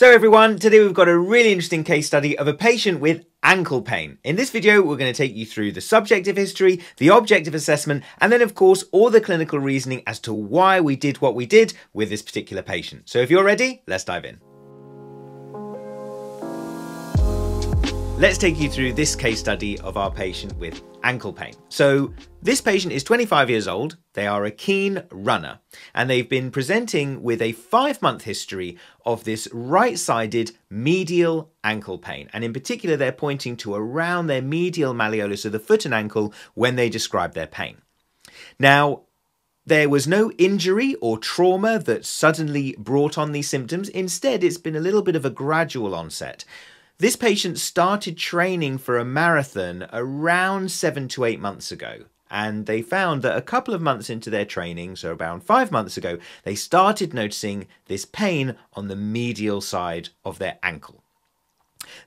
So everyone, today we've got a really interesting case study of a patient with ankle pain. In this video, we're going to take you through the subjective history, the objective assessment, and then of course, all the clinical reasoning as to why we did what we did with this particular patient. So if you're ready, let's dive in. Let's take you through this case study of our patient with ankle pain. So this patient is 25 years old, they are a keen runner, and they've been presenting with a 5-month history of this right-sided medial ankle pain. And in particular, they're pointing to around their medial malleolus of the foot and ankle when they describe their pain. Now, there was no injury or trauma that suddenly brought on these symptoms. Instead, it's been a little bit of a gradual onset. This patient started training for a marathon around 7 to 8 months ago, and they found that a couple of months into their training, so around 5 months ago, they started noticing this pain on the medial side of their ankle.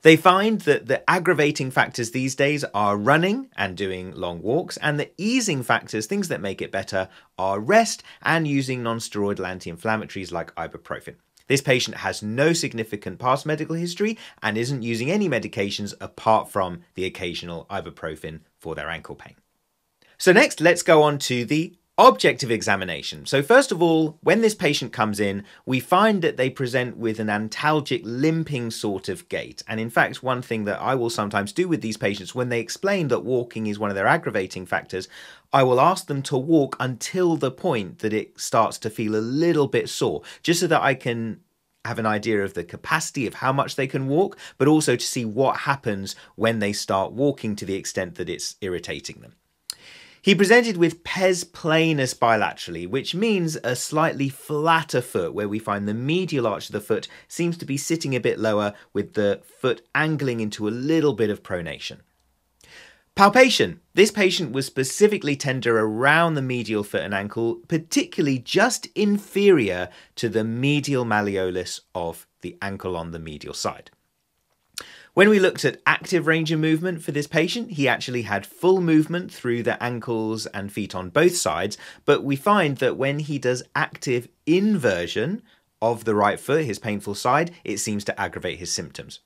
They find that the aggravating factors these days are running and doing long walks, and the easing factors, things that make it better, are rest and using non-steroidal anti-inflammatories like ibuprofen. This patient has no significant past medical history and isn't using any medications apart from the occasional ibuprofen for their ankle pain. So next, let's go on to the objective examination. So first of all, when this patient comes in, we find that they present with an antalgic limping sort of gait. And in fact, one thing that I will sometimes do with these patients when they explain that walking is one of their aggravating factors, I will ask them to walk until the point that it starts to feel a little bit sore, just so that I can have an idea of the capacity of how much they can walk, but also to see what happens when they start walking to the extent that it's irritating them. He presented with pes planus bilaterally, which means a slightly flatter foot, where we find the medial arch of the foot seems to be sitting a bit lower, with the foot angling into a little bit of pronation. Palpation. This patient was specifically tender around the medial foot and ankle, particularly just inferior to the medial malleolus of the ankle on the medial side. When we looked at active range of movement for this patient, he actually had full movement through the ankles and feet on both sides, but we find that when he does active inversion of the right foot, his painful side, it seems to aggravate his symptoms.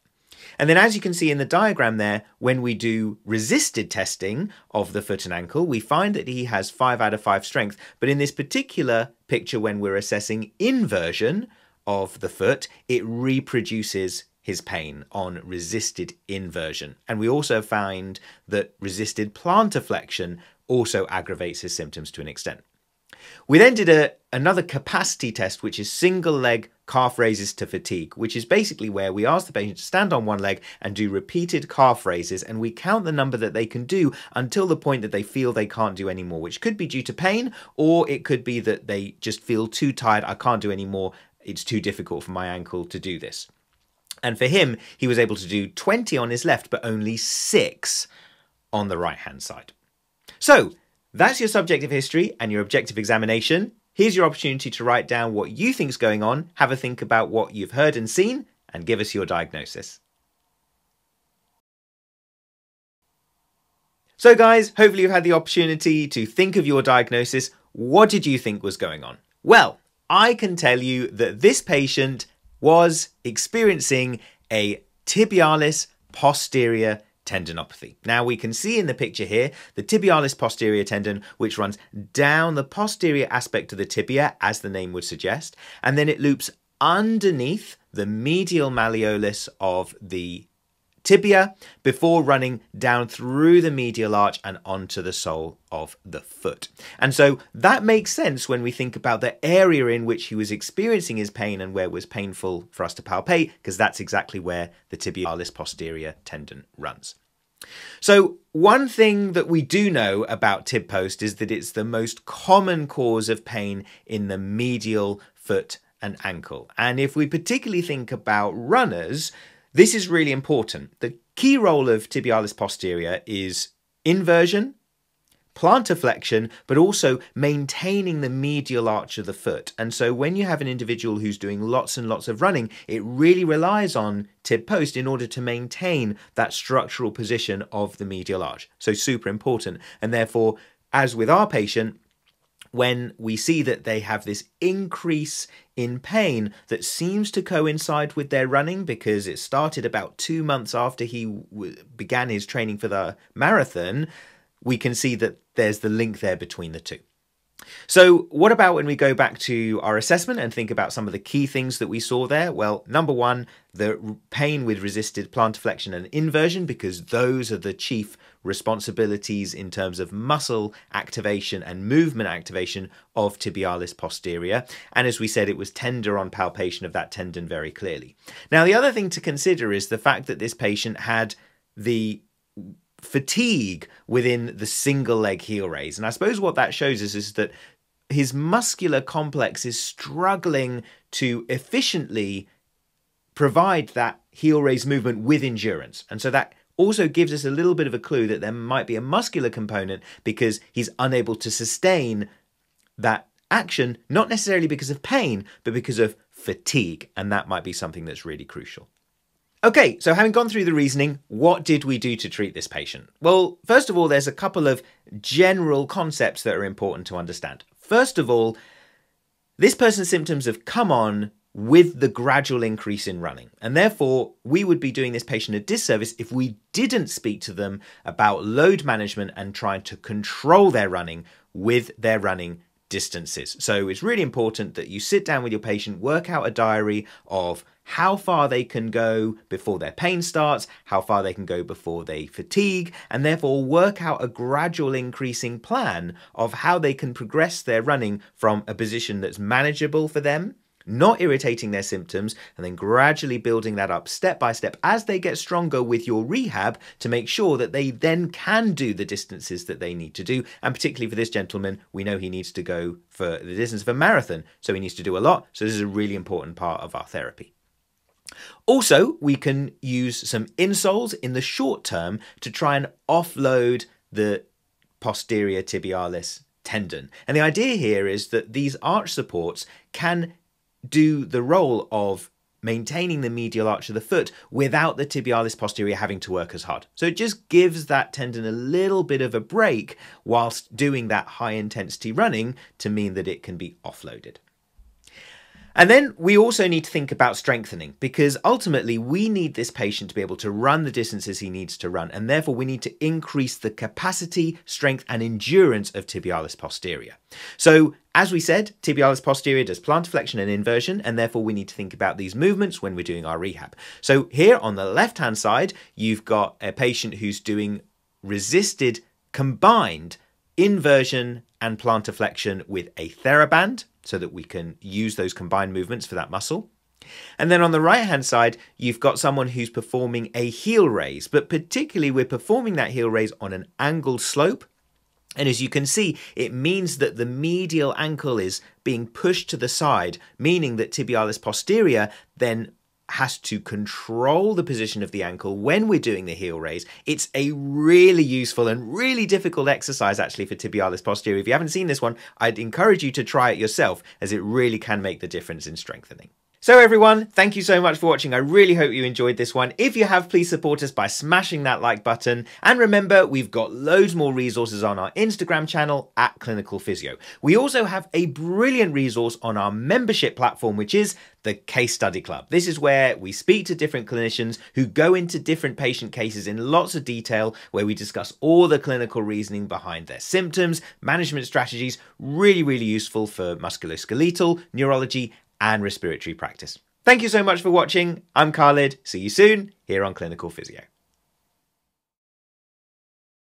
And then as you can see in the diagram there, when we do resisted testing of the foot and ankle, we find that he has 5 out of 5 strength. But in this particular picture, when we're assessing inversion of the foot, it reproduces his pain on resisted inversion. And we also find that resisted plantar flexion also aggravates his symptoms to an extent. We then did another capacity test, which is single leg calf raises to fatigue, which is basically where we ask the patient to stand on one leg and do repeated calf raises, and we count the number that they can do until the point that they feel they can't do any more, which could be due to pain, or it could be that they just feel too tired, I can't do any more, it's too difficult for my ankle to do this. And for him, he was able to do 20 on his left, but only 6 on the right-hand side. So that's your subjective history and your objective examination. Here's your opportunity to write down what you think is going on, have a think about what you've heard and seen, and give us your diagnosis. So guys, hopefully you've had the opportunity to think of your diagnosis. What did you think was going on? Well, I can tell you that this patient was experiencing a tibialis posterior tendinopathy. Now we can see in the picture here the tibialis posterior tendon, which runs down the posterior aspect of the tibia, as the name would suggest, and then it loops underneath the medial malleolus of the tibia before running down through the medial arch and onto the sole of the foot. And so that makes sense when we think about the area in which he was experiencing his pain and where it was painful for us to palpate, because that's exactly where the tibialis posterior tendon runs. So one thing that we do know about tib post is that it's the most common cause of pain in the medial foot and ankle. And if we particularly think about runners, this is really important. The key role of tibialis posterior is inversion, plantar flexion, but also maintaining the medial arch of the foot. And so when you have an individual who's doing lots and lots of running, it really relies on tib post in order to maintain that structural position of the medial arch. So super important. And therefore, as with our patient, when we see that they have this increase in pain that seems to coincide with their running, because it started about 2 months after he began his training for the marathon, we can see that there's the link there between the two. So what about when we go back to our assessment and think about some of the key things that we saw there? Well, number one, the pain with resisted plantar flexion and inversion, because those are the chief responsibilities in terms of muscle activation and movement activation of tibialis posterior. And as we said, it was tender on palpation of that tendon very clearly. Now, the other thing to consider is the fact that this patient had the fatigue within the single leg heel raise. And I suppose what that shows us is that his muscular complex is struggling to efficiently provide that heel raise movement with endurance. And so that also gives us a little bit of a clue that there might be a muscular component, because he's unable to sustain that action, not necessarily because of pain, but because of fatigue. And that might be something that's really crucial. Okay, so having gone through the reasoning, what did we do to treat this patient? Well, first of all, there's a couple of general concepts that are important to understand. First of all, this person's symptoms have come on with the gradual increase in running, and therefore we would be doing this patient a disservice if we didn't speak to them about load management and trying to control their running with their running distances. So it's really important that you sit down with your patient, work out a diary of how far they can go before their pain starts, how far they can go before they fatigue, and therefore work out a gradual increasing plan of how they can progress their running from a position that's manageable for them, not irritating their symptoms, and then gradually building that up step by step as they get stronger with your rehab to make sure that they then can do the distances that they need to do. And particularly for this gentleman, we know he needs to go for the distance of a marathon, so he needs to do a lot. So this is a really important part of our therapy. Also, we can use some insoles in the short term to try and offload the posterior tibialis tendon. And the idea here is that these arch supports can do the role of maintaining the medial arch of the foot without the tibialis posterior having to work as hard. So it just gives that tendon a little bit of a break whilst doing that high intensity running to mean that it can be offloaded. And then we also need to think about strengthening, because ultimately we need this patient to be able to run the distances he needs to run, and therefore we need to increase the capacity, strength and endurance of tibialis posterior. So as we said, tibialis posterior does plantar flexion and inversion, and therefore we need to think about these movements when we're doing our rehab. So here on the left hand side, you've got a patient who's doing resisted combined inversion and plantar flexion with a TheraBand, so that we can use those combined movements for that muscle. And then on the right hand side, you've got someone who's performing a heel raise, but particularly we're performing that heel raise on an angled slope. And as you can see, it means that the medial ankle is being pushed to the side, meaning that tibialis posterior then has to control the position of the ankle when we're doing the heel raise. It's a really useful and really difficult exercise actually for tibialis posterior. If you haven't seen this one, I'd encourage you to try it yourself, as it really can make the difference in strengthening. So everyone, thank you so much for watching. I really hope you enjoyed this one. If you have, please support us by smashing that like button. And remember, we've got loads more resources on our Instagram channel at Clinical Physio. We also have a brilliant resource on our membership platform, which is the Case Study Club. This is where we speak to different clinicians who go into different patient cases in lots of detail, where we discuss all the clinical reasoning behind their symptoms, management strategies, really, really useful for musculoskeletal, neurology, and respiratory practice. Thank you so much for watching. I'm Khalid. See you soon here on Clinical Physio.